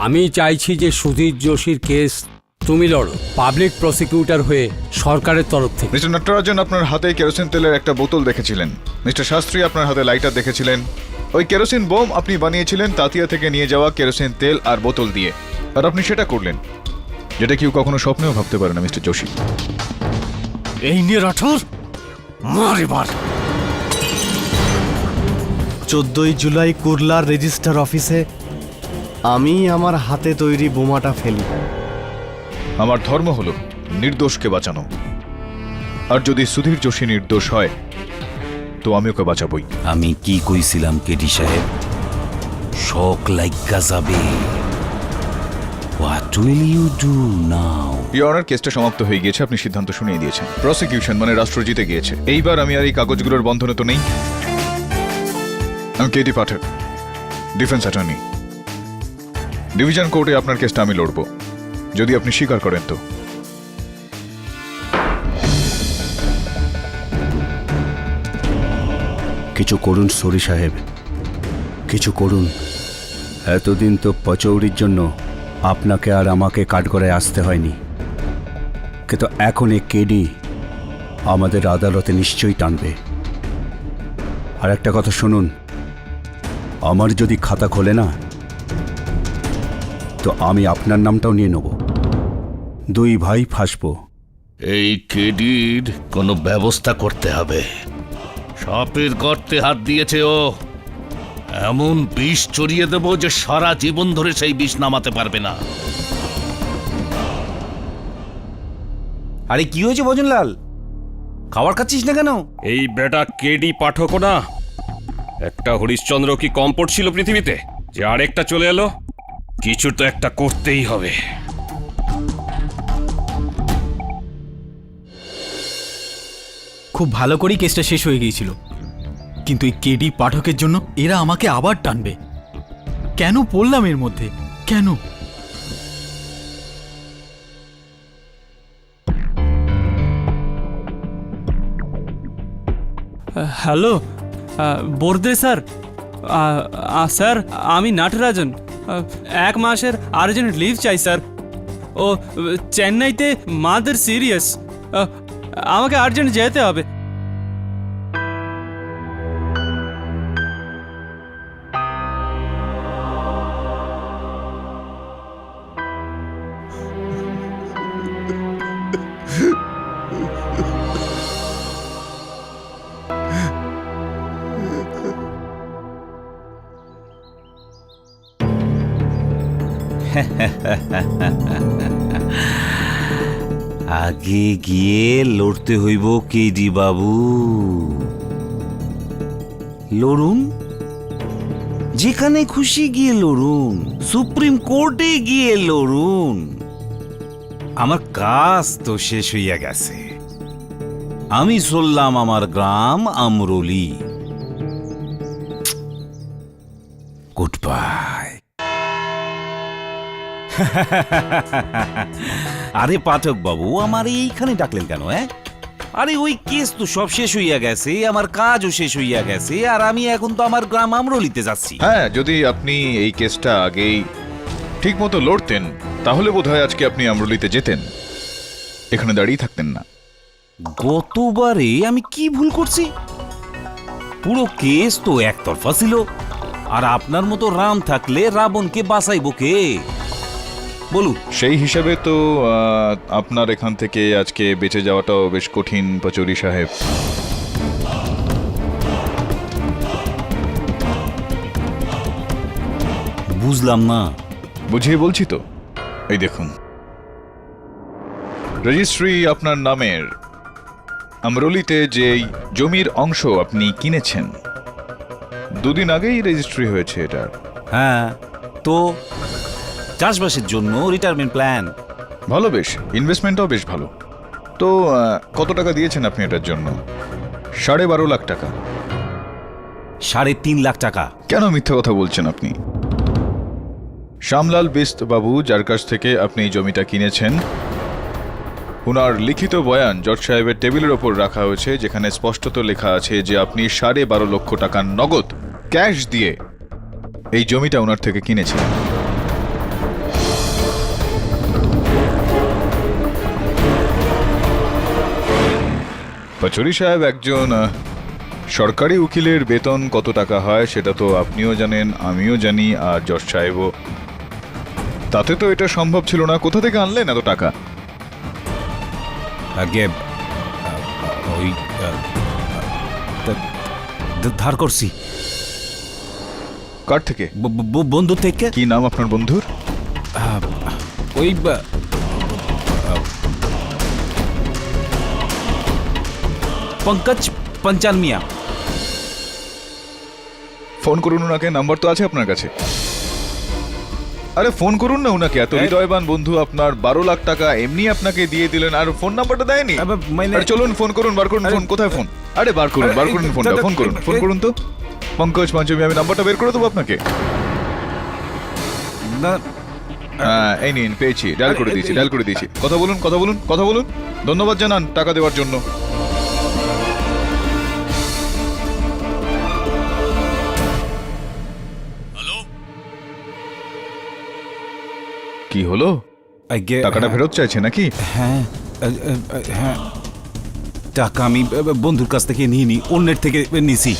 আমি চাইছি যে সুধীর যোশীর কেস তুমি লড়ো, পাবলিক প্রসিকিউটর হয়ে সরকারের তরফ থেকে। মিস্টার নটরাজন আপনার হাতে কেরোসিন তেলের একটা বোতল দেখেছিলেন। মিস্টার শাস্ত্রী আপনার হাতে লাইটার দেখেছিলেন। ওই কেরোসিন বোম আপনি বানিয়েছিলেন তাতিয়া থেকে নিয়ে যাওয়া কেরোসিন তেল আর বোতল দিয়ে, আর আপনি সেটা করলেন, যেটা কেউ কখনো স্বপ্নেও ভাবতে পারে না মিস্টার যোশী। এই নিয়ে রাঠোর মার এবার। 14ই জুলাই কুরলার রেজিস্টার অফিসে আমি আমার হাতে তৈরি বোমাটা ফেলি। আমার ধর্ম হলো নির্দোষকে বাঁচানো, আর যদি সুধীর যোশী নির্দোষ হয় তো আমি ওকে বাঁচাবই। আমি কি কইছিলাম কেডি সাহেব? শক লাইগা যাবে। What will you do now? Your honour, কেসটা সমাপ্ত হয়ে গিয়েছে, আপনি সিদ্ধান্ত শুনিয়ে দিয়েছেন। প্রসিকিউশন মানে রাষ্ট্র জিতে গিয়েছে। এইবার আমি আর এই কাগজগুলোর বন্ধনে তো নেই। আমি কেটি পাঠক, ডিফেন্স অ্যাটর্নি। ডিভিশন কোর্টে আপনার কেসটা আমি লড়ব, যদি আপনি স্বীকার করেন তো। কিছু করুন সরি সাহেব, কিছু করুন। এতদিন তো পচৌরির জন্য আপনাকে আর আমাকে কাঠগড়ায় আসতে হয়নি, কিন্তু এখন এই কেডি আমাদের আদালতে নিশ্চয়ই টানবে। আর একটা কথা শুনুন, আমার যদি খাতা খোলে না তো আমি আপনার নামটাও নিয়ে নেব। দুই ভাই ফাঁসবো। এই কেডির কোনো ব্যবস্থা করতে হবে। সাপের গর্তে হাত দিয়েছে ও, এমন বিষ চড়িয়ে দেব যে সারা জীবন ধরে সেই বিষ নামাতে পারবে না। আরে কি হয়েছে ভজনলাল? খাবার খাচ্ছিস না কেন? এই বেটা কেডি পাঠকও না, একটা হরিশ্চন্দ্র কি কম পড়ছিল পৃথিবীতে যে আরেকটা চলে এলো? কিছু তো একটা করতেই হবে। খুব ভালো করেই কেসটা শেষ হয়ে গিয়েছিল, কিন্তু এই কেডি পাঠকের জন্য এরা আমাকে আবার টানবে। কেন পড়লাম এর মধ্যে? কেন? Hello Varde sir. স্যার আমি নাটরাজন, 1 মাসের আর্জেন্ট লিভ চাই স্যার। ও চেন্নাইতে মাদার সিরিয়াস, আমাকে আর্জেন্ট যেতে হবে। আগে গিয়ে লড়তে হইব কেডি বাবু। লড়ুন, যেখানে খুশি গিয়ে লড়ুন, সুপ্রিম কোর্টে গিয়ে লড়ুন। আমার কাজ তো শেষ হইয়া গেছে। আমি চললাম আমার গ্রাম আমরলি। Good bye. আরে পাঠক বাবু, আমার এইখানে ডাকলেন কেন? আরে ওই কেস তো সব শেষ হইয়া গেছে, আমার কাজও শেষ হইয়া গেছে, আর আমি এখন তো আমার গ্রাম আমরলিতে যাচ্ছি। হ্যাঁ, যদি আপনি এই কেসটা আগেই ঠিক মতো লড়তেন তাহলে বোধহয় আজকে আপনি আমরলিতে যেতেন, এখানে দাঁড়িয়ে থাকতেন না। গতবারে আমি কি ভুল করছি? পুরো কেস তো একতরফা ছিল, আর আপনার মতো রাম থাকলে রাবণকে বাঁচাইব কে বলুন? সেই হিসাবে তো আপনার এখান থেকে আজকে বেঁচে যাওয়াটাও বেশ কঠিন পচৌরি সাহেব। বুঝলাম না। বুঝিয়ে বলছি তো, এই দেখুন, রেজিস্ট্রি আপনার নামের। আমরলিতে যে জমির অংশ আপনি কিনেছেন, 2 দিন আগেই রেজিস্ট্রি হয়েছে এটার। হ্যাঁ, তো চাষবাসের জন্য রিটায়ারমেন্ট প্ল্যান। ভালো, বেশ, ইনভেস্টমেন্টটাও বেশ ভালো। তো কত টাকা দিয়েছেন আপনি এটার জন্য? 12.5 লাখ টাকা। 3.5 লাখ টাকা? কেন মিথ্যা কথা বলছেন আপনি? শ্যামলাল বিস্ত বাবু, যার কাছ থেকে আপনি এই জমিটা কিনেছেন, ওনার লিখিত বয়ান জজ সাহেবের টেবিলের ওপর রাখা হয়েছে, যেখানে স্পষ্টত লেখা আছে যে আপনি 12.5 লক্ষ টাকা নগদ ক্যাশ দিয়ে এই জমিটা ওনার থেকে কিনেছিলেন। পাচৌরি সাহেব, একজন সরকারি উকিলের বেতন কত টাকা হয় সেটা তো আপনিও জানেন, আমিও জানি, আর জজ সাহেবও। তাতে তো এটা সম্ভব ছিল না। কোথা থেকে আনলেন এত টাকা? আগে ওই ধার করছি কার থেকে? বন্ধু থেকে। কি নাম আপনার বন্ধুর? ওই পঙ্কজ পঞ্চাল মিয়া। ফোন করুন ওনাকে, নাম্বার তো আছে আপনার কাছে। আরে ফোন করুন না ওনাকে। এত হৃদয়বান বন্ধু আপনার 12 লাখ টাকা এমনি আপনাকে দিয়ে দিলেন, আর ফোন নাম্বারটা দেয়নি। আরে চলুন ফোন করুন, বার করুন ফোন। কোথায় ফোন? আরে বার করুন ফোনটা, ফোন করুন, ফোন করুন তো। পঙ্কজ পঞ্চমী, আমি নাম্বারটা বের করে দেবো আপনাকে। এই নিন, পেয়েছি, ডায়াল করে দিয়েছি। কথা বলুন। ধন্যবাদ জানান টাকা দেওয়ার জন্য। কি হলো? টাকাটা ফেরত চাইছে নাকি? হ্যাঁ হ্যাঁ, টাকা আমি বন্ধুর কাছ থেকে নিইনি, অন্যের থেকে নিছি।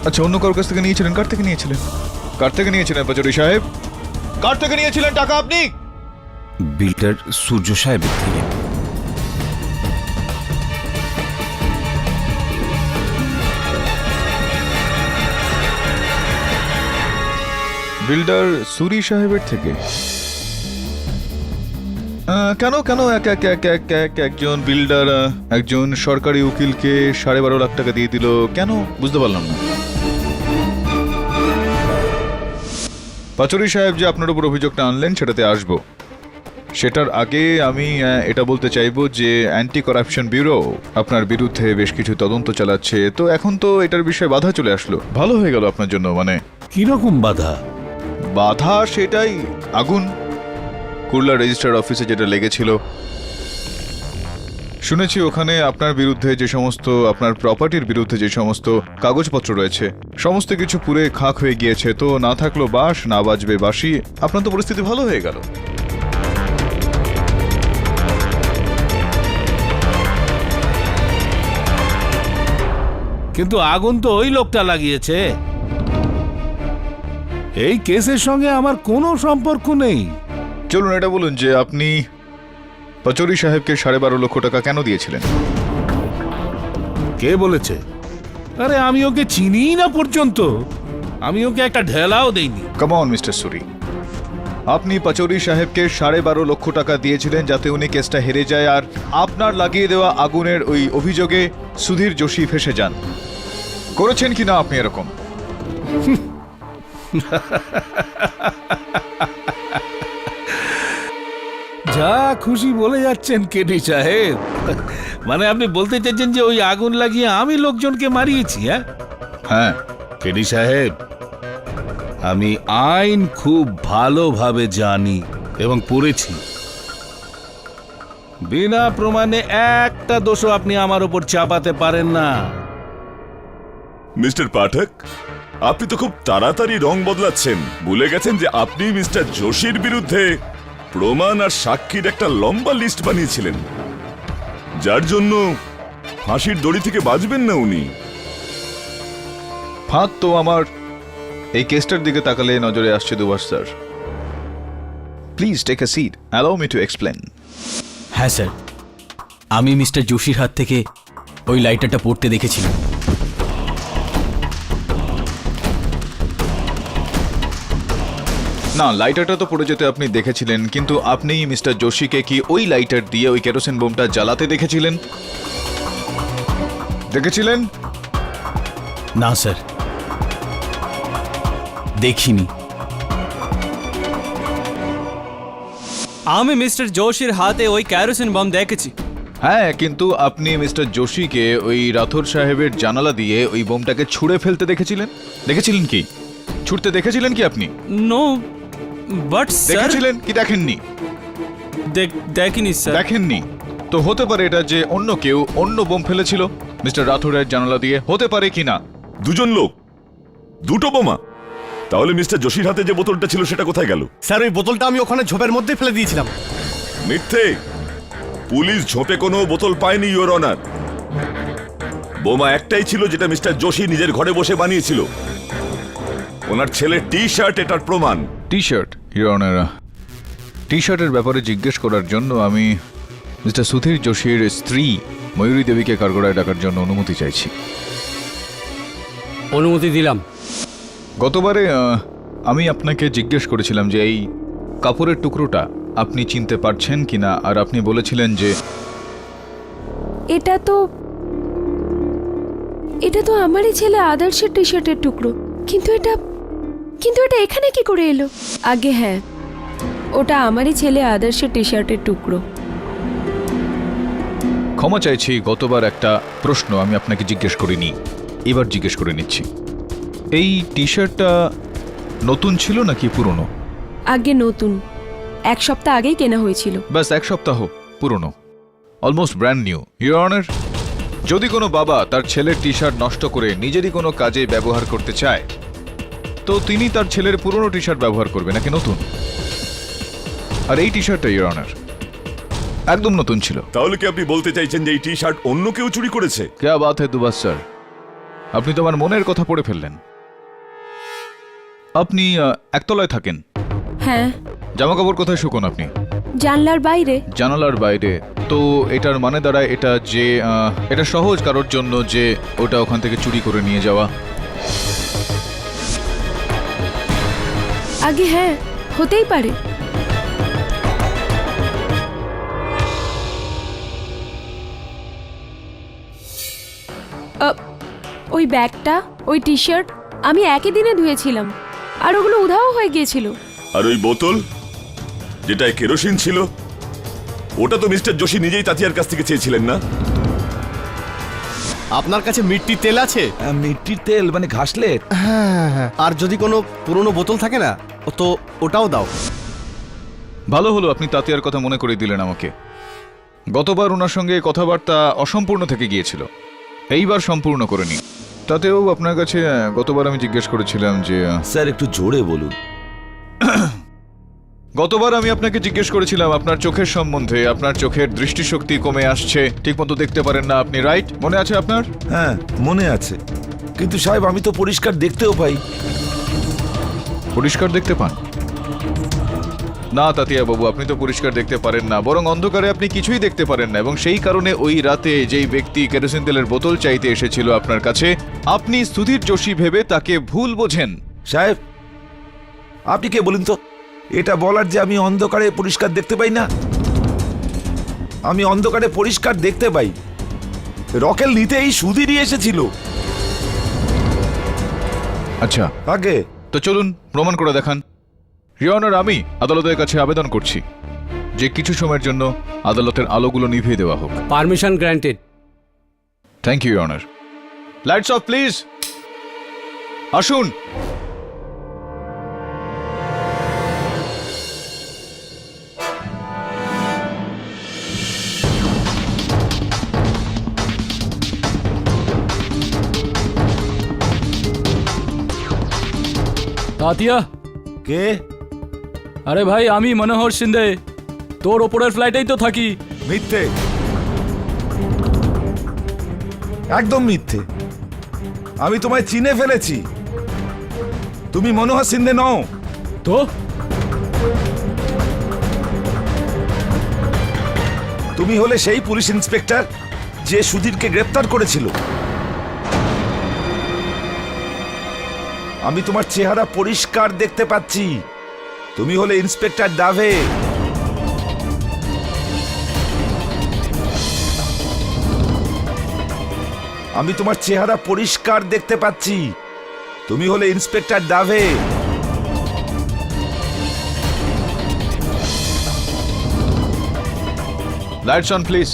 আচ্ছা, অন্য কারোর কাছ থেকে নিয়েছিলেন? কার থেকে নিয়েছিলেন পাচৌরি সাহেব? কার থেকে নিয়েছিলেন টাকা আপনি? বিল্ডার সূর্য সাহেবের থেকে। বিল্ডার সুরি সাহেবের থেকে? কেন একজন বিল্ডার একজন সরকারি উকিলকে 12.5 লাখ টাকা দিয়ে দিল কেন? বুঝতে পারলাম না। পাচৌরি সাহেব, যে আপনার উপর অভিযোগটা আনলেন সেটাতে আসবো। সেটার আগে আমি এটা বলতে চাইবো যে অ্যান্টি করাপশন ব্যুরো আপনার বিরুদ্ধে বেশ কিছু তদন্ত চালাচ্ছে। তো এখন তো এটার বিষয়ে বাধা চলে আসলো। ভালো হয়ে গেল আপনার জন্য। মানে কিরকম বাধা? সেটাই, আগুন কুরলা রেজিস্ট্রার অফিসে যেটা লেগেছিল। শুনেছি ওখানে আপনার বিরুদ্ধে যে সমস্ত, আপনার প্রপার্টির বিরুদ্ধে যে সমস্ত কাগজপত্র রয়েছে সমস্ত কিছু পুরে খাক হয়ে গিয়েছে। তো না থাকলো বাঁশ, না বাজবে বাঁশি। আপনার তো পরিস্থিতি ভালো হয়ে গেল। কিন্তু আগুন তো ওই লোকটা লাগিয়েছে। এই কেসের সঙ্গে আমার কোনো সম্পর্ক নেই। চলুন এটা বলুন যে আপনি পাচৌরি সাহেবকে 12.5 লক্ষ টাকা কেন দিয়েছিলেন? কে বলেছে? আরে আমি ওকে চিনি না পর্যন্ত। আমি ওকে একটা ঢেলাও দেইনি। কাম অন মিস্টার সুরি, আপনি পাচৌরি সাহেবকে 12.5 লক্ষ টাকা দিয়েছিলেন যাতে উনি কেসটা হেরে যায়, আর আপনার লাগিয়ে দেওয়া আগুনের ওই অভিযোগে সুধীর যোশী ফেসে যান। করেছেন কি না আপনি এরকম? যা খুশি বলে যাচ্ছেন কেডি সাহেব। মানে আপনি বলতে চাইছেন যে ওই আগুন লাগিয়ে আমি লোকজনকে মারিয়েছি? হ্যাঁ কেডি সাহেব, আমি আইন খুব ভালোভাবে জানি এবং পড়েছি। বিনা প্রমাণে একটা দোষও আপনি আমার উপর চাপাতে পারেন না। মিস্টার পাঠক, আপনি তো খুব তাড়াতাড়ি রং বদলাচ্ছেন। ভুলে গেছেন যে আপনি মিস্টার যোশীর বিরুদ্ধে প্রমাণ আর সাক্ষীর একটা লম্বা লিস্ট বানিয়েছিলেন, যার জন্য ফাঁসির দড়ি থেকে বাঁচবেন না উনি। ফাঁদ তো আমার এই কেসটার দিকে তাকালে নজরে আসছে দুবার sir. Please take a seat, allow me to explain. হ্যাঁ স্যার, আমি মিস্টার যোশীর হাত থেকে ওই লাইটারটা পড়তে দেখেছিলাম। না, লাইটারটা তো পড়ে যেতে আপনি দেখেছিলেন, কিন্তু আপনি মিস্টার যোশীকে কি ওই লাইটার দিয়ে ওই কেরোসিন বোমটা জ্বালাতে দেখেছিলেন? না স্যার, দেখিনি। আমি মিস্টার যোশীর হাতে ওই ক্যারোসিন বম দেখেছি। হ্যাঁ, কিন্তু আপনি মিস্টার যোশীকে ওই রাথোর সাহেবের জানালা দিয়ে ওই বোমটাকে ছুঁড়ে ফেলতে দেখেছিলেন কি? ছুটতে দেখেছিলেন কি আপনি? নো, বাট দেখেছিলেন কি দেখেননি? দেখিনি স্যার। দেখেননি তো হতে পারে এটা যে অন্য কেউ অন্য বোম ফেলেছিল মিস্টার রাথোরের জানালা দিয়ে, হতে পারে কিনা? দুজন লোক, দুটো বোমা। তাহলে মিস্টার যোশীর হাতে যে বোতলটা ছিল সেটা কোথায় গেল? স্যার, ওই বোতলটা আমি ওখানে ঝোপের মধ্যে ফেলে দিয়েছিলাম। মিথ্যে। পুলিশ ঝোপে কোনো বোতল পায়নি, ইওর অনার। বোমা একটাই ছিল, যেটা মিস্টার যোশী নিজের ঘরে বসে বানিয়েছিল। ওনার ছেলের টি শার্ট এটার প্রমাণ। টি শার্ট, ইওর অনার, টি শার্টের ব্যাপারে জিজ্ঞেস করার জন্য আমি মিস্টার সুধীর যোশীর স্ত্রী ময়ূরী দেবীকে কাঠগড়ায় ডাকার জন্য অনুমতি চাইছি। অনুমতি দিলাম। গতবারে আমি আপনাকে জিজ্ঞেস করেছিলাম যে এই কাপড়ের টুকরোটা আপনি চিনতে পারছেন কিনা, আর আপনি বলেছিলেন যে এটা তো আমারই ছেলে আদর্শের টি শার্টের টুকরো। কিন্তু এটা এখানে কি করে এলো? আগে হ্যাঁ, ওটা আমারই ছেলে আদর্শের টি শার্টের টুকরো। ক্ষমা চাইছি, গতবার একটা প্রশ্ন আমি আপনাকে জিজ্ঞেস করিনি, এবার জিজ্ঞেস করে নিচ্ছি। এই টি শার্টটা নতুন ছিল নাকি পুরনো? আগে নতুন, 1 সপ্তাহ আগেই কেনা হয়েছিল। ব্যাস 1 সপ্তাহ পুরনো, almost brand new. Your honour, যদি কোনো বাবা তার ছেলের টি শার্ট নষ্ট করে নিজেরই কোনো কাজে ব্যবহার করতে চায়, তো তিনি তার ছেলের পুরনো টি শার্ট ব্যবহার করবে নাকি নতুন? আর এই টি শার্টটা ইওর অনার একদম নতুন ছিল। তাহলে কি আপনি বলতে চাইছেন যে এই টি শার্ট অন্য কেউ চুরি করেছে? ক্যা বাত হে দুবাস স্যার, আপনি তো আমার মনের কথা পড়ে ফেললেন। আপনি একতলায় থাকেন? হ্যাঁ। জামা কাপড় কোথায় শুকোন আপনি? জানলার বাইরে। জানালার বাইরে? তো এটার মানে দাঁড়ায় এটা যে এটা সহজ কারোর জন্য যে ওটা ওখান থেকে চুরি করে নিয়ে যাওয়া। আগে হ্যাঁ, হতেই পারে। ওই ব্যাগটা, ওই টি শার্ট আমি একই দিনে ধুয়েছিলাম, আর ওগুলো উধাও হয়ে গিয়েছিল। আর ওই বোতল যেটায় কেরোসিন ছিল, ওটা তো মিস্টার যোশী নিজেই তাতিয়ার কাছ থেকে চেয়েছিলেন না? আপনার কাছে মিট্টির তেল আছে? মিট্টির তেল মানে ঘাসলেট? হ্যাঁ, আর যদি কোনো পুরনো বোতল থাকে না, তো ওটাও দাও। ভালো হলো আপনি তাতিয়ার কথা মনে করে দিলেন আমাকে। গতবার ওনার সঙ্গে কথাবার্তা অসম্পূর্ণ থেকে গিয়েছিল, এইবার সম্পূর্ণ করে নি। তাতেও আপনার কাছে গতবার আমি জিজ্ঞেস করেছিলাম যে স্যার একটু জোরে বলুন। গতবার আমি আপনাকে জিজ্ঞেস করেছিলাম আপনার চোখের সম্বন্ধে। আপনার চোখের দৃষ্টিশক্তি কমে আসছে, ঠিকমতো দেখতে পারেন না আপনি, রাইট? মনে আছে আপনার? হ্যাঁ মনে আছে, কিন্তু সাহেব আমি তো পরিষ্কার দেখতেও পাই। পরিষ্কার দেখতে পান না তাতিয়া বাবু, আপনি তো পরিষ্কার দেখতে পারেন না, বরং অন্ধকারে আপনি কিছুই দেখতে পারেন না। এবং সেই কারণে ওই রাতে যেই ব্যক্তি কেরোসিন তেলের বোতল চাইতে এসেছিল আপনার কাছে, আপনি সুধীর যোশী ভেবে তাকে ভুল বোঝেন। সাহেব আপনি কে বলুন তো? এটা বলার যে আমি অন্ধকারে পরিষ্কার দেখতে পাই না? আমি অন্ধকারে পরিষ্কার দেখতে পাই। রকেল নিতে এই সুধীরই এসেছিল। আচ্ছা আগে তো চলুন প্রমাণ করে দেখান। ইওর অনার, আমি আদালতের কাছে আবেদন করছি যে কিছু সময়ের জন্য আদালতের আলোগুলো নিভিয়ে দেওয়া হোক। Permission granted. Thank you your honour. Lights off please. আসুন। তাতিয়া, কে? আরে ভাই আমি মনোহর সিন্ধে, তোর ওপরের ফ্লাইটেই তো থাকি। মিথ্যে, একদম মিথ্যে। আমি তোমায় চিনে ফেলেছি, তুমি মনোহর সিন্ধে নও। তো তুমি হলে সেই পুলিশ ইন্সপেক্টর যে সুধীরকে গ্রেপ্তার করেছিল। আমি তোমার চেহারা পরিষ্কার দেখতে পাচ্ছি, তুমি হলে ইন্সপেক্টর ডাভে। আমি তোমার চেহারা পরিষ্কার দেখতে পাচ্ছি, তুমি হলে inspector Dave. Lights on please.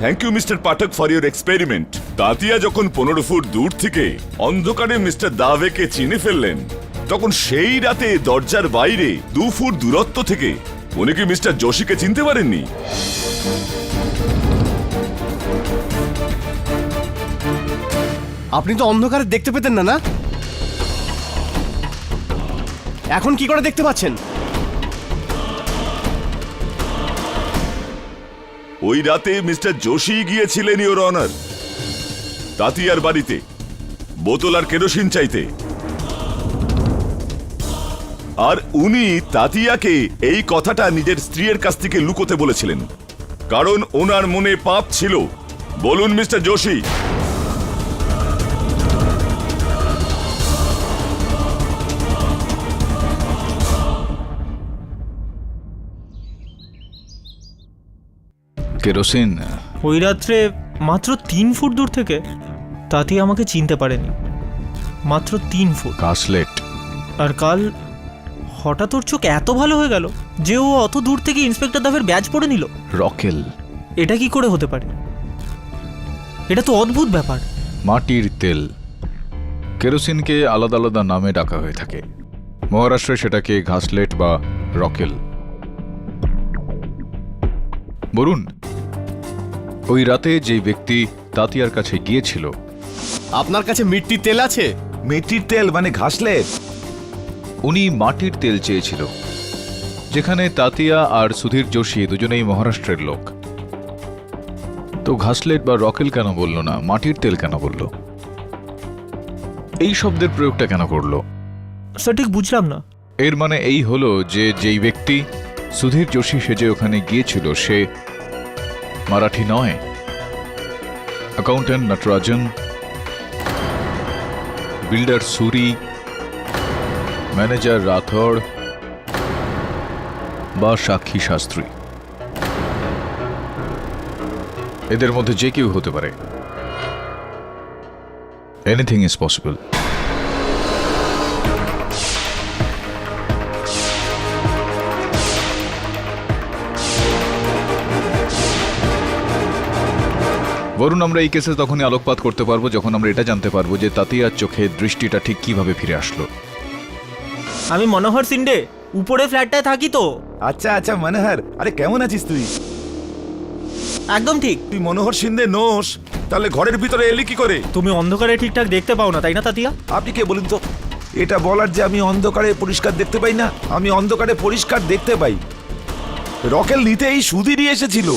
Thank you mister Pathak for your experiment. Tatya যখন 15 ফুট দূর থেকে অন্ধকারে মিস্টার দাভেকে চিনে ফেললেন, তখন সেই রাতে দরজার বাইরে 2 ফুট দূরত্ব থেকে উনি কি মিস্টার যোশীকে চিনতে পারেননি? আপনি তো অন্ধকারে দেখতে পেতেন না, না? এখন কি করে দেখতে পাচ্ছেন? ওই রাতে মিস্টার যোশী গিয়েছিলেন ইওর অনার তাতিয়ার বাড়িতে বোতল আর কেরোসিন চাইতে। আর উনি তাতিয়াকে এই কথাটা নিজের স্ত্রীর কাছ থেকে লুকোতে বলেছিলেন, কারণ ওনার মনে পাপ ছিল। বলুন মিস্টার যোশী। কেরোসিন ওই রাত্রে মাত্র 3 ফুট দূর থেকে তাতি আমাকে চিনতে পারেনি, মাত্র 3 ফুট। কাসলেট। আর কাল হঠাৎ ওর চোখ এত ভালো হয়ে গেল যে ও অত দূর থেকে ইন্সপেক্টর দাফের ব্যাজ পরে নিল। রকেল। এটা কি করে হতে পারে? এটা তো অদ্ভুত ব্যাপার। মাটির তেল। কেরোসিনকে আলাদা আলাদা নামে ডাকা হয়ে থাকে। মহারাষ্ট্রে সেটাকে ঘাসলেট বা রকেল। বলুন, ওই রাতে যে ব্যক্তি তাতিয়ার কাছে গিয়েছিল, আপনার কাছে মিট্টির তেল আছে? মেটির তেল মানে ঘাসলেট? উনি মাটির তেল চেয়েছিল, যেখানে তাতিয়া আর সুধীর যোশী দুজনেই মহারাষ্ট্রের লোক। তো ঘাসলেট বা রকেল কেন বলল না, মাটির তেল কেন বলল? এই শব্দের প্রয়োগটা কেন করলো? সঠিক বুঝলাম না। এর মানে এই হলো যে যেই ব্যক্তি সুধীর যোশী সেজে ওখানে গিয়েছিল সে মারাঠি নয়। অ্যাকাউন্ট্যান্ট নটরাজন, বিল্ডার সুরি, ম্যানেজার রাথোড় বা সাক্ষী শাস্ত্রী, এদের মধ্যে যে কেউ হতে পারে। Anything is possible. বরুণ, আমরা এই কেসে তখনই আলোকপাত করতে পারবো যখন আমরা এটা জানতে পারবো যে তাতিয়ার চোখে দৃষ্টিটা ঠিক কিভাবে ফিরে আসলো। আমি মনোহর সিন্ডে, উপরে ফ্ল্যাটটায় থাকি তো। আচ্ছা আচ্ছা মনোহর, আরে কেমন আছিস তুই? একদম ঠিক। তুই মনোহর সিন্ধে নোস, তাহলে ঘরের ভিতরে এলি কি করে? তুমি অন্ধকারে ঠিকঠাক দেখতে পাও না, তাই না তাতিয়া? আপনি কে বলুন তো? এটা বলার যে আমি অন্ধকারে পরিষ্কার দেখতে পাই না, আমি অন্ধকারে পরিষ্কার দেখতে পাই। রকেল নিতে এই সুধীরই এসেছিল।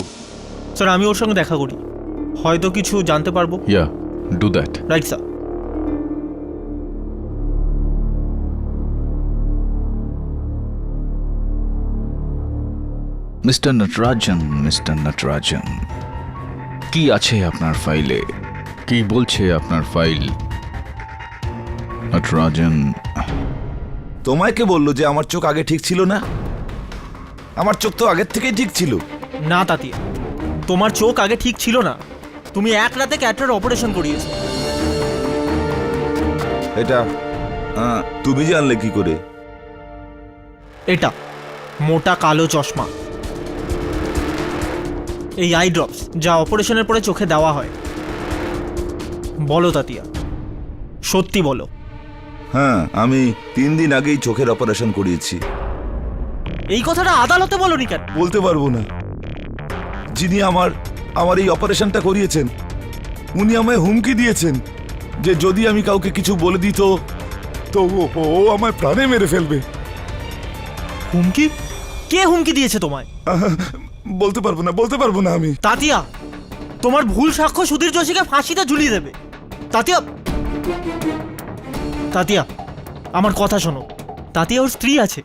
স্যার, আমি ওর সঙ্গে দেখা করি, হয়তো কিছু জানতে পারবো। Yeah, do that. Right sir. Mister Natarajan, কি আছে আপনার ফাইলে? কি বলছে আপনার ফাইল? নটরাজন, তোমায় কে বললো যে আমার চোখ আগে ঠিক ছিল না? আমার চোখ তো আগের থেকেই ঠিক ছিল। না তাতিয়া, তোমার চোখ আগে ঠিক ছিল না। তুমি এক রাতে ক্যাটার অপারেশন করিয়েছো। এটা তুমি জানলে কি করে? এটা মোটা কালো চশমা, এই আই ড্রপস যা অপারেশনের পরে চোখে দেওয়া হয়। বলো তাতিয়া, সত্যি বলো। হ্যাঁ, আমি 3 দিন আগেই চোখের অপারেশন করিয়েছি। এই কথাটা আদালতে বলোনি কেন? বলতে পারবো না। যিনি আমার এই অপারেশনটা করিয়েছেন উনি আমায় হুমকি দিয়েছেন যে যদি আমি কাউকে কিছু বলে দিত তো ও আমায় প্রাণে মেরে ফেলবে। হুমকি? কে হুমকি দিয়েছে তোমায়? বলতে পারবো না আমি। তাতিয়া, তোমার ভুল সাক্ষ্য সুধীর যোশীকে ফাঁসিতে ঝুলিয়ে দেবে। তাতিয়া, আমার কথা শোনো। তাতিয়া ওর স্ত্রী আছে,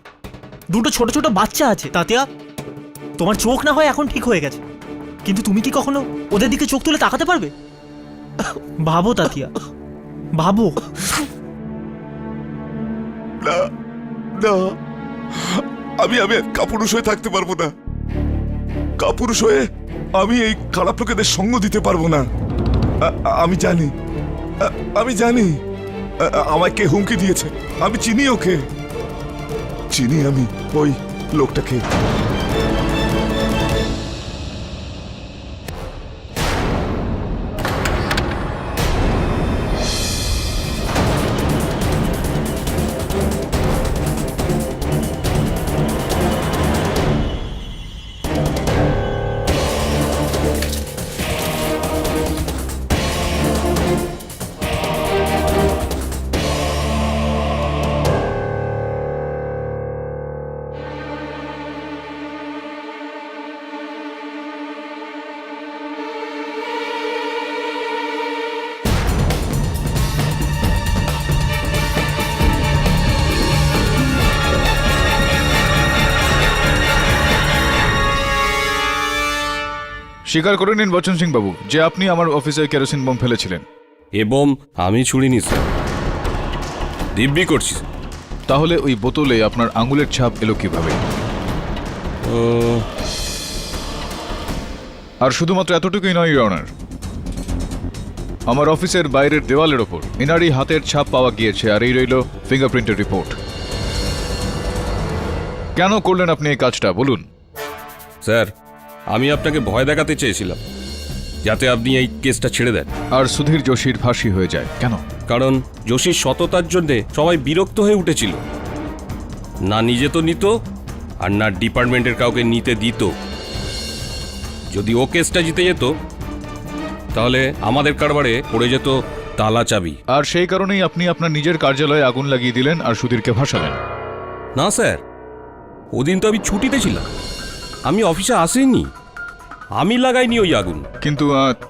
2টো ছোট ছোট বাচ্চা আছে। তাতিয়া, তোমার চোখ না হয় এখন ঠিক হয়ে গেছে, কিন্তু তুমি কি কখনো ওদের দিকে চোখ তুলে তাকাতে পারবে? ভাবো তাতিয়া, ভাবো। না, আমি কাপুরুষ হয়ে থাকতে পারবো না। কাপুরুষ হয়ে আমি এই খারাপ লোকেদের সঙ্গ দিতে পারবো না। আমি জানি আমায় কে হুমকি দিয়েছে। আমি চিনি ওকে, চিনি আমি ওই লোকটাকে। স্বীকার করে নিন বচন সিং বাবু যে আপনি আমার অফিসে কেরোসিন বোম ফেলেছিলেন। এ বোম আমি ছুড়িনি স্যার, দিব্যি করছি। তাহলে ওই বোতলে আপনার আঙুলের ছাপ এলো কিভাবে? আর শুধুমাত্র এতটুকুই নয় ইওর অনার, আমার অফিসের বাইরের দেওয়ালের ওপর ইনারই হাতের ছাপ পাওয়া গিয়েছে, আর এই রইল ফিঙ্গারপ্রিন্টের রিপোর্ট। কেন করলেন আপনি এই কাজটা বলুন? স্যার, আমি আপনাকে ভয় দেখাতে চেয়েছিলাম যাতে আপনি এই কেসটা ছেড়ে দেন। আর সুধীর যোশীর ফাঁসি হয়ে যায় কেন? কারণ যোশীর সততার জন্যে সবাই বিরক্ত হয়ে উঠেছিল। না নিজে তো নিত, আর না ডিপার্টমেন্টের কাউকে নিতে দিত। যদি ও কেসটা জিতে যেত তাহলে আমাদের কারবারে পড়ে যেত তালা চাবি। আর সেই কারণেই আপনি আপনার নিজের কার্যালয়ে আগুন লাগিয়ে দিলেন আর সুধীরকে ভাসালেন। না স্যার, ওদিন তো আমি ছুটিতে ছিলাম, আমি অফিসে আসিনি, আমি লাগাইনি ওই আগুন। কিন্তু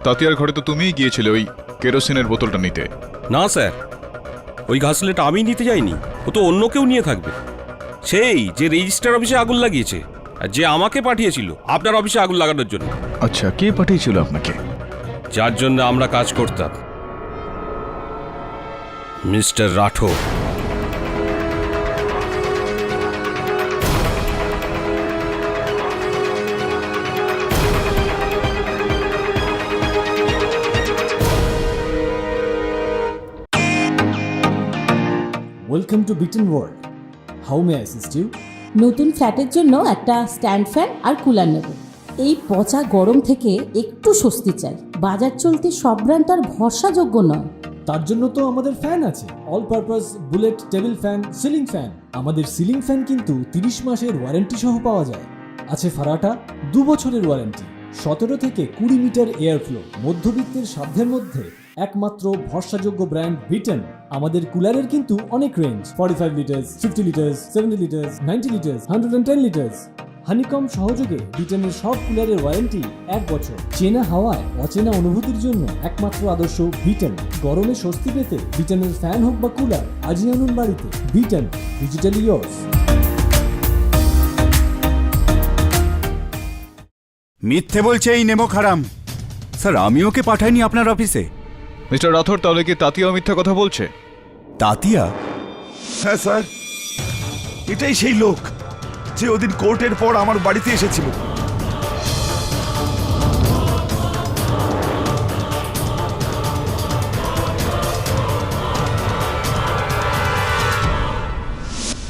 তাতিয়ার ঘরে তো তুমিই গিয়েছিলে ওই কেরোসিনের বোতলটা নিতে। না স্যার, ওই ঘাসলেটা আমি নিতে যাইনি, ও তো অন্য কেউ নিয়ে থাকবে। সেই যে রেজিস্টার অফিসে আগুন লাগিয়েছে আর যে আমাকে পাঠিয়েছিল আপনার অফিসে আগুন লাগানোর জন্য। আচ্ছা, কে পাঠিয়েছিল আপনাকে? যার জন্য আমরা কাজ করতাম, mister Rathore. Welcome to beaten world, how may I assist you? নতুন ফ্ল্যাটের জন্য একটা স্ট্যান্ড ফ্যান আর কুলার নেব। এই পচা গরম থেকে একটু স্বস্তি চাই। বাজার চলতে সব ব্র্যান্ড আর ভরসাযোগ্য নয়। তার জন্য তো আমাদের ফ্যান আছে, all purpose bullet table fan, ceiling fan. আমাদের সিলিং ফ্যান কিন্তু 30 মাসের ওয়ারেন্টি সহ পাওয়া যায়। আছে ফারাটা 2 বছরের ওয়ারেন্টি, 17 থেকে 20 মিটার এয়ার ফ্লো, মধ্যবিত্তের সাধ্যের মধ্যে একমাত্র ভরসাযোগ্য ব্র্যান্ড বিটেন। আমাদের কুলারের কিন্তু অনেক range, 45 litres, 50 litres, 70 litres, 90 litres, 110 litres. Honeycomb সহযোগে বিটেনের সব কুলারের ওয়ারেন্টি 1 বছর। চেনা হাওয়ায় অচেনা অনুভূতির জন্য একমাত্র আদর্শ বিটেন। গরমে স্বস্তি পেতে বিটেনের ফ্যান হোক বা কুলার, আজই আনুন বাড়িতে। Beaten, digitally yours. মিথ্যে বলছে এই নেমো খারাম। স্যার, আমি ওকে পাঠাইনি আপনার অফিসে। মিস্টার রাথোর, তাহলে কি তাতিয়াও মিথ্যা কথা বলছে? তাতিয়া? হ্যাঁ স্যার, এটাই সেই লোক যে ওদিন কোর্টের পর আমার বাড়িতে এসেছিল।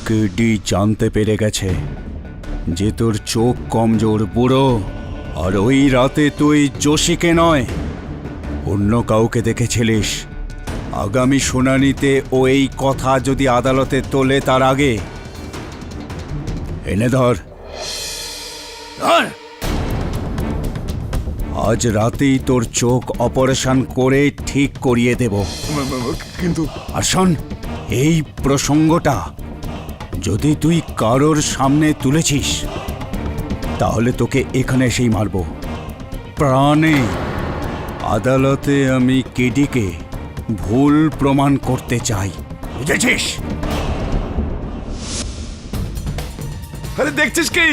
কেডি জানতে পেরে গেছে যে তোর চোখ কমজোর বুড়ো, আর ওই রাতে তুই যোশীকে নয় অন্য কাউকে দেখেছিলিস। আগামী শুনানিতে ও এই কথা যদি আদালতে তোলে তার আগে এনে ধর। আজ রাতেই তোর চোখ অপারেশন করে ঠিক করিয়ে দেব। কিন্তু আর শোন, এই প্রসঙ্গটা যদি তুই কারোর সামনে তুলেছিস তাহলে তোকে এখানে এসেই মারব প্রাণে। আদালতে আমি কেডিকে ভুল প্রমাণ করতে চাই, বুঝেছিস? আরে দেখছিস কি,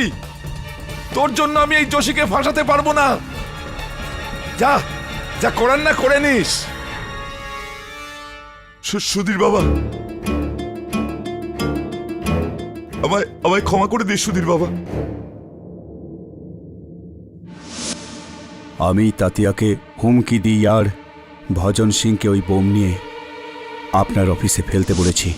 তোর জন্য আমি এই যোশীকে ফাঁসাতে পারবো না। যা যা করার না করে নিস। সুধীর বাবা, আমায় ক্ষমা করে দিস সুধীর বাবা। আমি তাতিয়াকে হুমকি দিই আর ভজন সিংকে ওই বোম নিয়ে আপনার অফিসে ফেলতে বলেছি।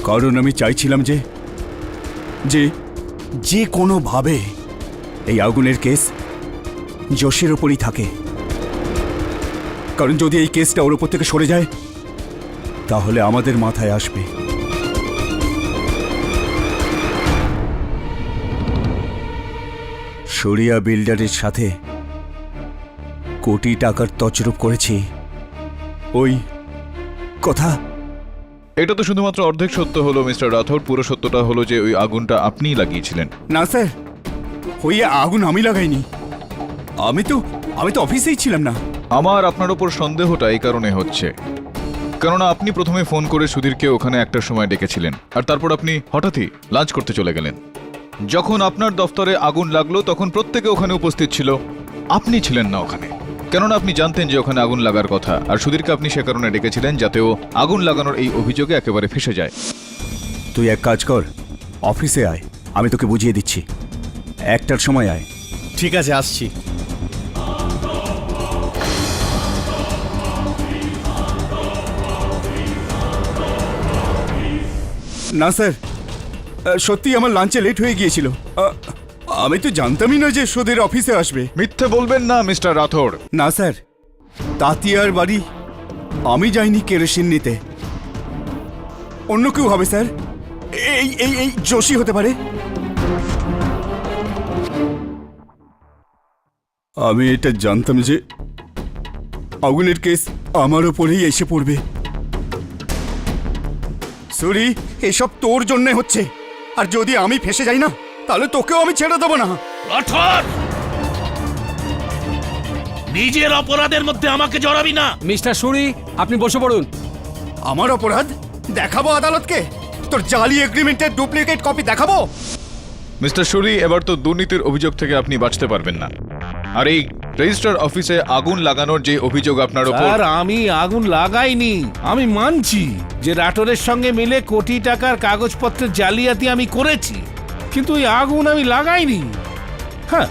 কারণ আমি চাইছিলাম যে যে যে কোনোভাবে এই আগুনের কেস যোশীর ওপরই থাকে। কারণ যদি এই কেসটা ওর ওপর থেকে সরে যায় তাহলে আমাদের মাথায় আসবে। সরিয়া বিল্ডারের সাথে কোটি টাকার তছরূপ করেছি, ওই কথা। এটা তো শুধুমাত্র অর্ধেক সত্য হলো মিস্টার রাথোর। পুরো সত্যটা হলো যে ওই আগুনটা আপনিই লাগিয়েছিলেন। না স্যার, ওই আগুন আমি লাগাইনি। আমি তো অফিসেই ছিলাম না। আমার আপনার উপর সন্দেহটা এই কারণে হচ্ছে কেননা আপনি প্রথমে ফোন করে সুধীরকে ওখানে একটার সময় ডেকেছিলেন আর তারপর আপনি হঠাৎই লাঞ্চ করতে চলে গেলেন। যখন আপনার দফতরে আগুন লাগলো তখন প্রত্যেকে ওখানে উপস্থিত ছিল, আপনি ছিলেন না ওখানে, কেননা আপনি জানতেন যে ওখানে আগুন লাগার কথা, আর সুধীরকে আপনি সে কারণে ডেকেছিলেন যাতে ও আগুন লাগানোর এই অভিযোগে একেবারে ফেঁসে যায়। তুই এক কাজ কর, অফিসে আয়, আমি তোকে বুঝিয়ে দিচ্ছি। একটার সময় আয়। ঠিক আছে, আসছি। না স্যার, সত্যি আমার লাঞ্চে লেট হয়ে গিয়েছিল। আমি তো জানতামই না যে সুধীর অফিসে আসবে। মিথ্যে বলবেন না মিস্টার রাথোর। না স্যার, তাতিয়ার বাড়ি আমি যাইনি কেরোসিন নিতে, অন্য কেউ হবে স্যার। এই এই এই যোশী হতে পারে। আমি এটা জানতাম যে আগুনের কেস আমার ওপরেই এসে পড়বে। সরি, এসব তোর জন্য হচ্ছে, আর যদি আমি ফেসে যাই না তাহলে তোকেও আমি ছেড়ে দেবো না। রাঠোর, নিজের অপরাধের মধ্যে আমাকে জড়াবি না। মিস্টার সুরি, আপনি বসে পড়ুন। আমার অপরাধ দেখাবো আদালতকে? তোর জালি এগ্রিমেন্টের ডুপ্লিকেট কপি দেখাবো? মিস্টার সুরি, এবার তো দুর্নীতির অভিযোগ থেকে আপনি বাঁচতে পারবেন না। আর এই রেজিস্ট্রার অফিসে আগুন লাগানোর যে অভিযোগ আপনার উপর। স্যার, আমি আগুন লাগাইনি। আমি মানছি যে রাঠোরের সঙ্গে মিলে কোটি টাকার কাগজপত্রের জালিয়াতি আমি করেছি, কিন্তু ওই আগুন আমি লাগাইনি। হ্যাঁ,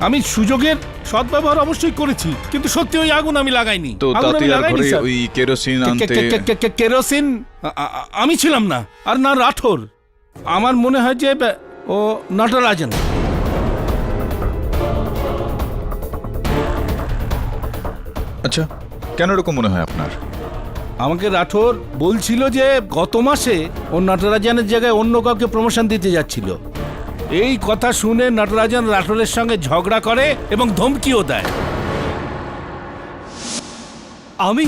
আমি সুযোগের সদ্ব্যবহার অবশ্যই করেছি, কিন্তু সত্যি ওই আগুন আমি লাগাইনি। তো আগুন আমি তাতিয়ার লাগাইনি, ঘরে স্যার। ওই কেরোসিন আনতে কেরোসিন আমি ছিলাম না, আর না রাঠোর। আমার মনে হয় যে ও নটরাজন। আচ্ছা, কেন এরকম মনে হয় আপনার? আমাকে রাঠোর বলছিল যে গত মাসে ও নটরাজনের জায়গায় অন্য কাউকে প্রমোশন দিতে যাচ্ছিল। এই কথা শুনে নটরাজন রাঠোরের সঙ্গে ঝগড়া করে এবং ধমকিও দেয়। আমি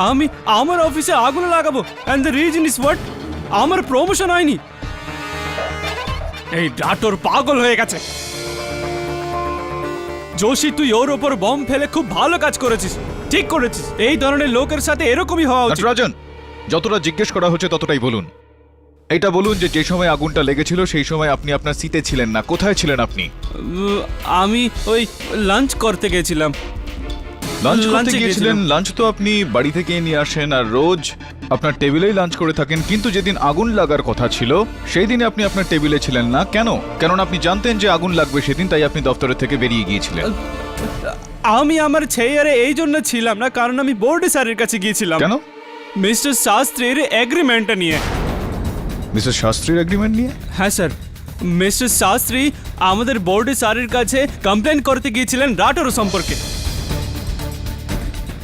আমি আমার অফিসে আগুন লাগাবো, and the reason is what? আমার প্রমোশন হয়নি। এই ডাটোর পাগল হয়ে গেছে। যোশী, তুই ওর ওপর বম ফেলে খুব ভালো কাজ করেছিস, ঠিক করেছিস। এই ধরনের লোকের সাথে এরকমই হওয়া উচিত। নটরাজন, যতটা জিজ্ঞেস করা হচ্ছে ততটাই বলুন। এটা বলুন যে যে সময় আগুনটা লেগেছিল সেই সময় আপনি আপনার সিটে ছিলেন না, কোথায় ছিলেন আপনি? আমি ওই লাঞ্চ করতে গেছিলাম। লাঞ্চ করতে লাঞ্চে গিয়েছিলেন? গেছিলাম। লাঞ্চ তো আপনি বাড়ি থেকে নিয়ে আসেন আর রোজ আপনার টেবিলেই লাঞ্চ করে থাকেন, কিন্তু যেদিন আগুন লাগার কথা ছিল সেই দিনে আপনি আপনার টেবিলে ছিলেন না। কেন? কেননা আপনি জানতেন যে আগুন লাগবে সেদিন, তাই আপনি দপ্তরের থেকে বেরিয়ে গিয়েছিলেন। আমি আমার চেয়ারে এই জন্য ছিলাম না কারণ আমি বোর্ডে স্যারের কাছে গিয়েছিলাম। কেন? মিস্টার শাস্ত্রীর এগ্রিমেন্টটা নিয়ে। মিস্টার শাস্ত্রীর এগ্রিমেন্ট নিয়ে? হ্যাঁ স্যার, মিস্টার শাস্ত্রী আমাদের বোর্ডে স্যারের কাছে কমপ্লেন করতে গিয়েছিলেন রাঠোর সম্পর্কে,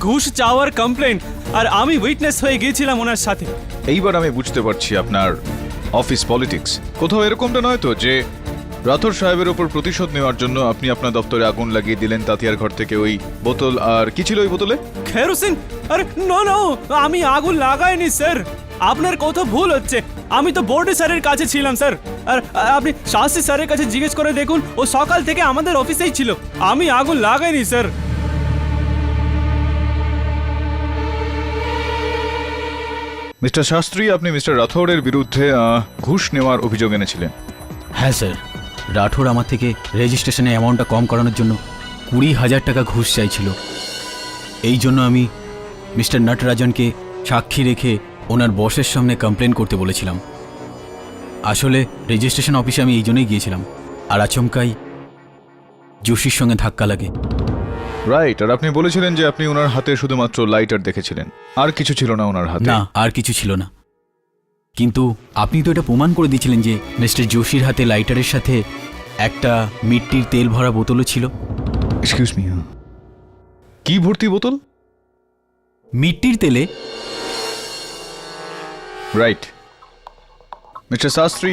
ঘুষ চাওয়ার কমপ্লেন, আর আমি উইটনেস হয়ে গিয়েছিলাম ওনার সাথে। এইবার আমি বুঝতে পারছি আপনার অফিস পলিটিক্স। কোথাও এরকমটা নয় তো যে রাথোর সাহেবের ওপর প্রতিশোধ নেওয়ার জন্য আপনি আপনার দপ্তরে আগুন লাগিয়ে দিলেন তাতিয়ার ঘর থেকে ওই বোতল, আর কি ছিল ওই বোতলে? কেরোসিন। আরে নো নো, আমি আগুন লাগাইনি স্যার, আপনার কোথাও ভুল হচ্ছে। আমি তো বোর্ডে স্যারের কাছে ছিলাম স্যার, আর আপনি শাস্ত্রী স্যারের কাছে জিজ্ঞেস করে দেখুন, ও সকাল থেকে আমাদের অফিসেই ছিল। আমি আগুন লাগাইনি স্যার। মিস্টার শাস্ত্রী, আপনি মিস্টার রাথোরের বিরুদ্ধে ঘুষ নেওয়ার অভিযোগ এনেছিলেন। হ্যাঁ স্যার, রাঠোর আমার থেকে রেজিস্ট্রেশনে অ্যামাউন্টটা কম করানোর জন্য 20,000 টাকা ঘুষ চাইছিল। এই জন্য আমি মিস্টার নটরাজনকে সাক্ষী রেখে ওনার বসের সামনে কমপ্লেন করতে বলেছিলাম। আসলে রেজিস্ট্রেশন অফিসে আমি এই জন্যই গিয়েছিলাম, আর আচমকাই যোশীর সঙ্গে ধাক্কা লাগে। রাইট, আর আপনি বলেছিলেন যে আপনি ওনার হাতে শুধুমাত্র লাইটার দেখেছিলেন, আর কিছু ছিল না ওনার হাতে। না, আর কিছু ছিল না। কিন্তু আপনি তো এটা প্রমাণ করে দিয়েছিলেন যে মিস্টার যোশীর হাতে লাইটারের সাথে একটা মিট্টির তেল ভরা বোতলও ছিল। এক্সকিউজ মি, কি ভর্তি বোতল? মিট্টির তেলে। রাইট। মিস্টার শাস্ত্রী,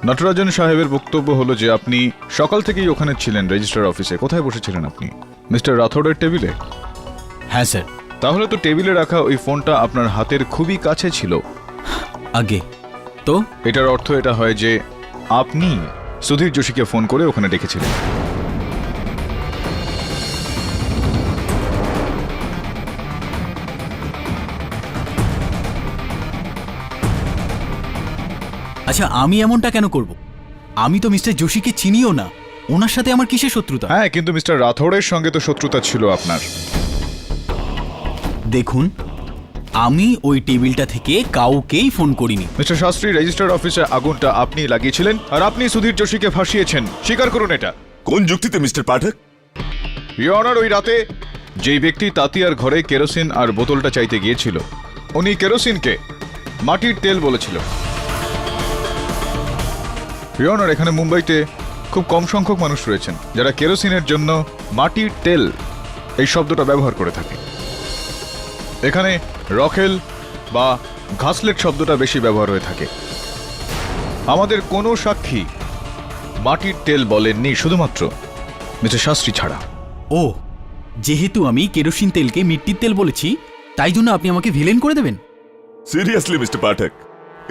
নটরাজন সাহেবের বক্তব্য হলো যে আপনি সকাল থেকেই ওখানে ছিলেন রেজিস্ট্রার অফিসে। কোথায় বসেছিলেন আপনি? মিস্টার রাথোরের টেবিলে? হ্যাঁ স্যার। তাহলে তো টেবিলে রাখা ওই ফোনটা আপনার হাতের খুবই কাছে ছিল। আগে তো এটার অর্থ এটা হয় যে আপনি সুধীর যোশীকে ফোন করে ওখানে ডেকেছিলেন। আচ্ছা আমি এমনটা কেন করব? আমি তো মিস্টার যোশীকে চিনিও না, ওনার সাথে আমার কিসের শত্রুতা? হ্যাঁ, কিন্তু মিস্টার রাথোড়ের সঙ্গে তো শত্রুতা ছিল আপনার। দেখুন, আমি ওই টেবিলটা থেকে কাউকেই ফোন করিনি। মিস্টার শাস্ত্রী, রেজিস্টার অফিসে আগুনটা আপনি লাগিয়েছিলেন আর আপনি সুধীর যোশীকে ফাঁসিয়েছেন, স্বীকার করুন এটা। কোন যুক্তিতে মিস্টার পাঠক? ইওর অনার, ওই রাতে যেই ব্যক্তি তাতিয়ার ঘরে কেরোসিন আর বোতলটা চাইতে গিয়েছিল, উনি কেরোসিনকে মাটির তেল বলেছিল। ইওর অনার, এখানে মুম্বাইতে খুব কম সংখ্যক মানুষ রয়েছেন যারা কেরোসিনের জন্য মাটির তেল এই শব্দটা ব্যবহার করে থাকে। এখানে রকেল বা ঘাসলেট শব্দটা বেশি ব্যবহার হয়ে থাকে। আমাদের কোনো সাক্ষী মাটির তেল বলেননি, শুধুমাত্র মিস্টার শাস্ত্রী ছাড়া। ও, যেহেতু আমি কেরোসিন তেলকে মিট্টির তেল বলেছি, তাই জন্য আপনি আমাকে ভিলেন করে দেবেন? সিরিয়াসলি মিস্টার পাঠক,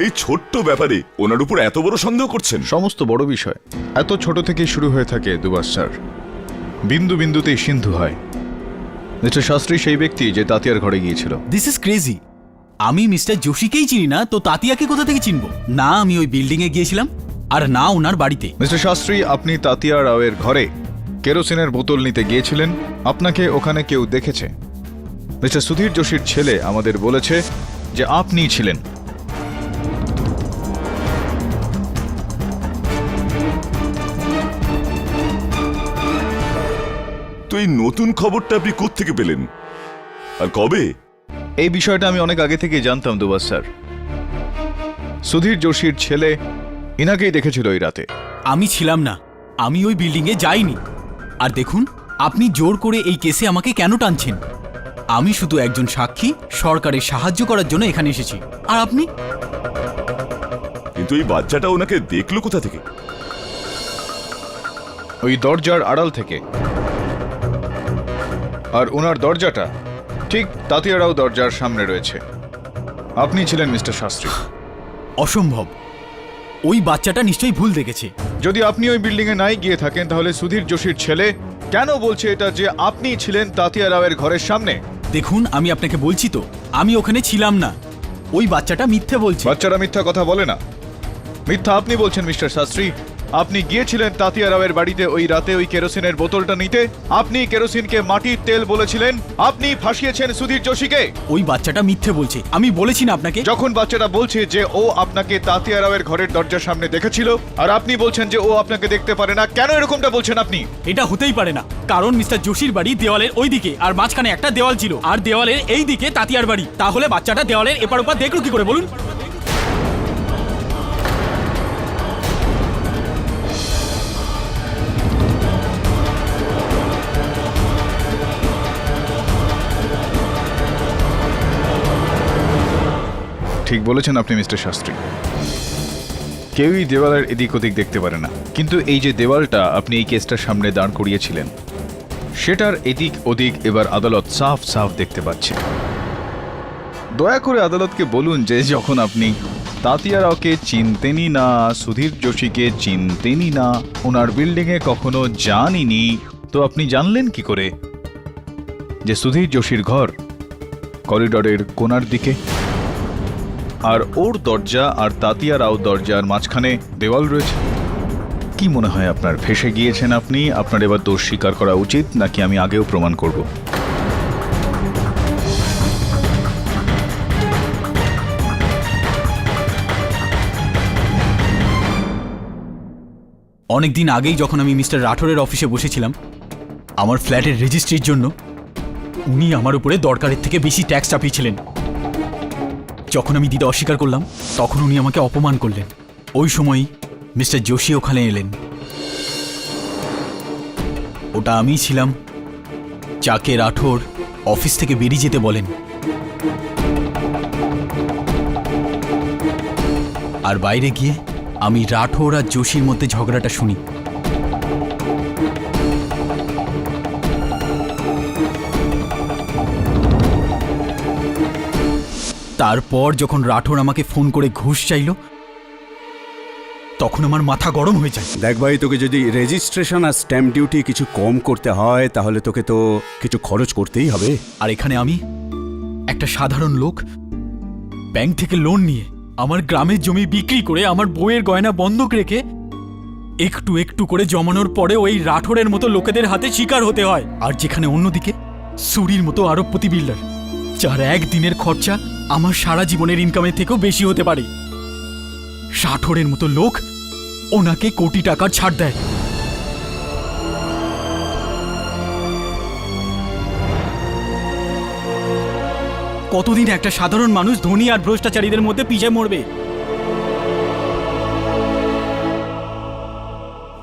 এই ছোট্ট ব্যাপারে ওনার উপর এত বড় সন্দেহ করছেন? সমস্ত বড় বিষয় এত ছোট থেকেই শুরু হয়ে থাকে দুবাস স্যার। বিন্দু বিন্দুতেই সিন্ধু হয়। মিস্টার শাস্ত্রী সেই ব্যক্তি যে তাতিয়ার ঘরে গিয়েছিল। This is crazy. আমি মিস্টার যোশীকেই চিনি না, তো তাতিয়াকে কোথা থেকে চিনব? না আমি ওই বিল্ডিং এ গিয়েছিলাম, আর না ওনার বাড়িতে। মিস্টার শাস্ত্রী, আপনি তাতিয়া রাওয়ের ঘরে কেরোসিনের বোতল নিতে গিয়েছিলেন, আপনাকে ওখানে কেউ দেখেছে। মিস্টার সুধীর যোশীর ছেলে আমাদের বলেছে যে আপনিই ছিলেন। তো এই নতুন খবরটা আপনি কোত্থেকে পেলেন আর কবে? এই বিষয়টা আমি অনেক আগে থেকে জানতাম দুবাস স্যার। সুধীর যোশীর ছেলে ইনাকেই দেখেছিল ওই রাতে। আমি ছিলাম না, আমি ওই বিল্ডিং এ যাইনি। আর দেখুন, আপনি জোর করে এই কেসে আমাকে কেন টানছেন? আমি শুধু একজন সাক্ষী, সরকারের সাহায্য করার জন্য এখানে এসেছি। আর আপনি? কিন্তু এই বাচ্চাটা ওনাকে দেখলো কোথা থেকে? ওই দরজার আড়াল থেকে। আর ওনার দরজাটা ঠিক তাতিয়া রাও দরজার সামনে রয়েছে। আপনি ছিলেন মিস্টার শাস্ত্রী। অসম্ভব, ওই বাচ্চাটা নিশ্চয়ই ভুল দেখেছে। যদি আপনি ওই বিল্ডিং এ নাই গিয়ে থাকেন, তাহলে সুধীর যোশীর ছেলে কেন বলছে এটা যে আপনি ছিলেন তাতিয়া রাওয়ের ঘরের সামনে? দেখুন, আমি আপনাকে বলছি তো, আমি ওখানে ছিলাম না। ওই বাচ্চাটা মিথ্যে বলছে। বাচ্চারা মিথ্যা কথা বলে না, মিথ্যা আপনি বলছেন মিস্টার শাস্ত্রী। আপনি গিয়েছিলেন তাতিয়া রাওয়ের বাড়িতে ওই রাতে ওই কেরোসিনের বোতলটা নিতে। আপনি কেরোসিনকে মাটির তেল বলেছিলেন। আপনি ফাঁসিয়েছেন সুধীর যোশীকে। ওই বাচ্চাটা মিথ্যে বলছে, আমি বলেছি না আপনাকে? যখন বাচ্চাটা বলছে যে ও আপনাকে তাতিয়া রাওয়ের ঘরের দরজার সামনে দেখেছিল, আর আপনি বলছেন যে ও আপনাকে দেখতে পারে না, কেন এরকমটা বলছেন আপনি? এটা হতেই পারে না, কারণ মিস্টার যোশীর বাড়ি দেওয়ালের ওই দিকে, আর মাঝখানে একটা দেওয়াল ছিল, আর দেওয়ালের এই দিকে তাতিয়ার বাড়ি। তাহলে বাচ্চাটা দেওয়ালের এপার ওপার দেখলো কি করে বলুন? ঠিক বলেছেন আপনি মিস্টার শাস্ত্রী। কেউই দেওয়ালের এদিক ওদিক দেখতে পারে না, কিন্তু এই যে দেওয়ালটা আপনি এই কেসটার সামনে দাঁড় করিয়েছিলেন, সেটার এদিক ওদিক এবার আদালত সাফ সাফ দেখতে পাচ্ছে। দয়া করে আদালতকে বলুন যে যখন আপনি তাতিয়া রাওকে চিনতেনই না, সুধীর যোশীকে চিনতেনই না, ওনার বিল্ডিংয়ে কখনো যানইনি, তো আপনি জানলেন কি করে যে সুধীর যোশীর ঘর করিডরের কোণার দিকে, আর ওর দরজা আর তাতিয়া রাও দরজার মাঝখানে দেওয়াল রয়েছে? কি মনে হয় আপনার, ফেঁসে গিয়েছেন আপনি? আপনার এবার দোষ স্বীকার করা উচিত, নাকি আমি আগেও প্রমাণ করব? অনেকদিন আগেই যখন আমি মিস্টার রাঠোরের অফিসে বসেছিলাম আমার ফ্ল্যাটের রেজিস্ট্রির জন্য, উনি আমার উপরে দরকারের থেকে বেশি ট্যাক্স চাপিয়েছিলেন। যখন আমি দিতে অস্বীকার করলাম, তখন উনি আমাকে অপমান করলেন। ওই সময়ই মিস্টার যোশী ওখানে এলেন। ওটা আমি ছিলাম যাকে রাঠোর অফিস থেকে বেরিয়ে যেতে বলেন। আর বাইরে গিয়ে আমি রাঠোর আর যোশীর মধ্যে ঝগড়াটা শুনি। তারপর যখন রাঠোর আমাকে ফোন করে ঘুষ চাইল, তখন আমার মাথা গরম হয়ে যায়। দেখ ভাই, তোকে যদি রেজিস্ট্রেশন আর স্ট্যাম্প ডিউটি কিছু কম করতে হয়, তাহলে তোকে তো কিছু খরচ করতেই হবে। আর এখানে আমি একটা সাধারণ লোক ব্যাংক থেকে লোন নিয়ে আমার গ্রামের জমি বিক্রি করে আমার বউয়ের গয়না বন্ধক রেখে একটু একটু করে জমানোর পরে ওই রাঠোরের মতো লোকেদের হাতে শিকার হতে হয়। আর যেখানে অন্যদিকে সুরির মতো আরবপতি বিল্ডার, যার একদিনের খরচা আমার সারা জীবনের ইনকামের থেকেও বেশি হতে পারে, রাঠোরের মতো লোক ওনাকে কোটি টাকার ছাড় দেয়। কতদিন একটা সাধারণ মানুষ ধনী আর ভ্রষ্টাচারীদের মধ্যে পিছিয়ে মরবে?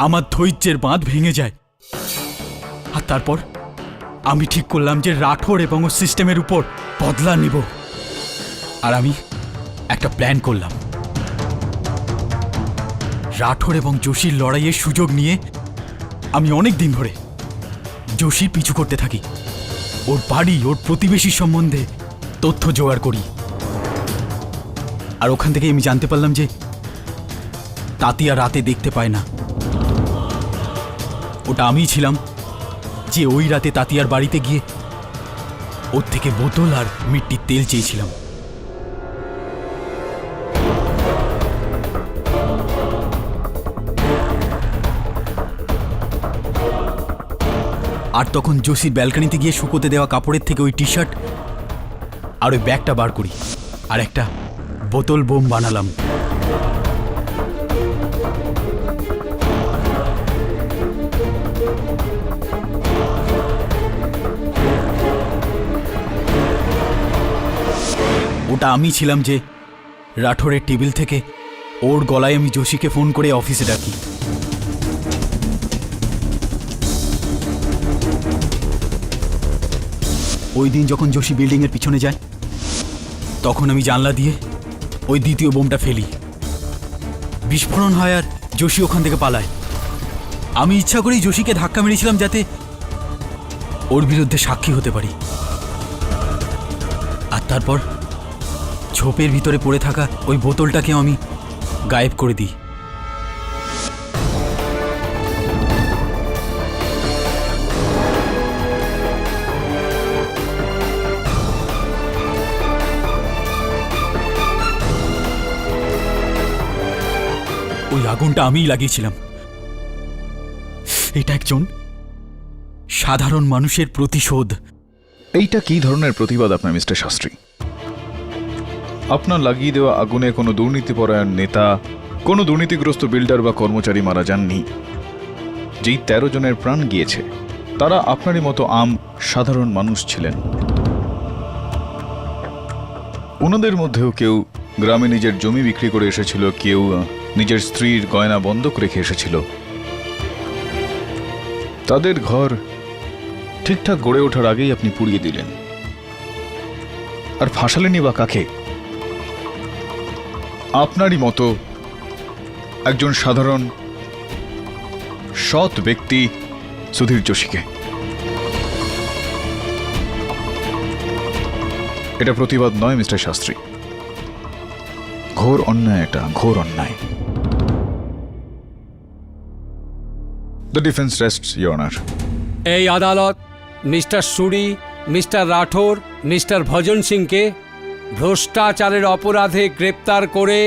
আমার ধৈর্যের বাঁধ ভেঙে যায়। আর তারপর আমি ঠিক করলাম যে রাঠোর এবং ওর সিস্টেমের উপর বদলা নিব। আর আমি একটা প্ল্যান করলাম। রাঠোর এবং যোশীর লড়াইয়ের সুযোগ নিয়ে আমি অনেক দিন ধরে যোশীর পিছু করতে থাকি। ওর বাড়ি, ওর প্রতিবেশী সম্বন্ধে তথ্য জোগাড় করি। আর ওখান থেকে আমি জানতে পারলাম যে তাতিয়া রাতে দেখতে পায় না। ওটা আমিই ছিলাম যে ওই রাতে তাতিয়ার বাড়িতে গিয়ে ওর থেকে বোতল আর মিট্টির তেল চেয়েছিলাম। আর তখন যোশীর ব্যালকনিতে গিয়ে শুকোতে দেওয়া কাপড়ের থেকে ওই টি শার্ট আর ওই ব্যাগটা বার করি আর একটা বোতল বোম বানালাম। ওটা আমি ছিলাম যে রাঠোরের টেবিল থেকে ওর গলায় আমি যোশীকে ফোন করে অফিসে ডাকি। ওই দিন যখন যোশী বিল্ডিংয়ের পিছনে যায়, তখন আমি জানলা দিয়ে ওই দ্বিতীয় বোমটা ফেলি। বিস্ফোরণ হয় আর যোশী ওখান থেকে পালায়। আমি ইচ্ছা করেই যোশীকে ধাক্কা মেরেছিলাম যাতে ওর বিরুদ্ধে সাক্ষী হতে পারি। আর তারপর ঝোপের ভিতরে পড়ে থাকা ওই বোতলটাকে আমি গায়েব করে দিই। ওই আগুনটা আমিই লাগিয়েছিলাম। এটা একজন সাধারণ মানুষের প্রতিশোধ। এইটা কি ধরনের প্রতিবাদ আপনার মিস্টার শাস্ত্রী? আপনার লাগিয়ে দেওয়া আগুনে কোনো দুর্নীতিপরায়ণ নেতা, কোনো দুর্নীতিগ্রস্ত বিল্ডার বা কর্মচারী মারা যাননি। যেই 13 জনের প্রাণ গিয়েছে তারা আপনারই মতো সাধারণ মানুষ ছিলেন। ওনাদের মধ্যেও কেউ গ্রামে নিজের জমি বিক্রি করে এসেছিল, কেউ নিজের স্ত্রীর গয়না বন্ধক রেখে এসেছিল। তাদের ঘর ঠিকঠাক গড়ে ওঠার আগেই আপনি পুড়িয়ে দিলেন। আর ফাঁসালেনি বা কাকে? আপনারই মতো একজন সাধারণ সৎ ব্যক্তি সুধীর যোশীকে। এটা প্রতিবাদ নয় মিস্টার শাস্ত্রী, ঘোর অন্যায়। এটা ঘোর অন্যায়। The defence রেস্টস your honour. এই আদালত মিস্টার সুরি, মিস্টার রাঠোর, মিস্টার ভজন সিংকে ভ্রষ্টাচারের অপরাধে গ্রেপ্তার করে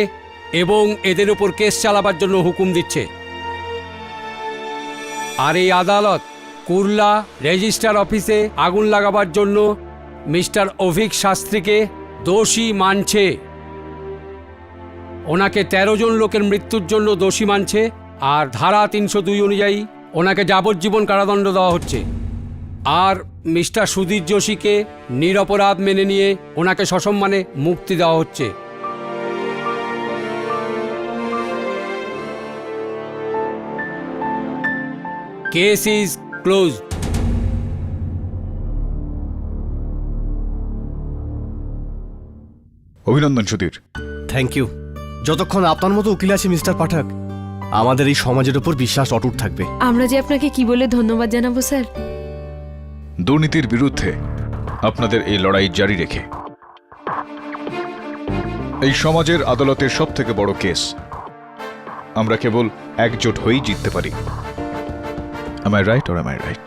এবং এদের উপর কেস চালাবার জন্য হুকুম দিচ্ছে। আর এই আদালত কুরলা রেজিস্ট্রার অফিসে আগুন লাগাবার জন্য মিস্টার অভিক শাস্ত্রীকে দোষী মানছে। ওনাকে 13 জন লোকের মৃত্যুর জন্য দোষী মানছে। আর ধারা 302 অনুযায়ী ওনাকে যাবজ্জীবন কারাদণ্ড দেওয়া হচ্ছে। আর মিস্টার সুধীর যোশীকে নিরপরাধ মেনে নিয়ে ওনাকে সসম্মানে মুক্তি দেওয়া হচ্ছে। Case is close. অভিনন্দন সুধীর। Thank you. যতক্ষণ আপনার মতো উকিল আছে মিস্টার পাঠক, আমাদের এই সমাজের উপর বিশ্বাস অটুট থাকবে। আমরা যে আপনাকে কি বলে ধন্যবাদ জানাবো স্যার। দুর্নীতির বিরুদ্ধে আপনাদের এই লড়াই জারি রেখে এই সমাজের আদালতের সব থেকে বড় কেস আমরা কেবল একজোট হয়েই জিততে পারি। Am I right or am I right?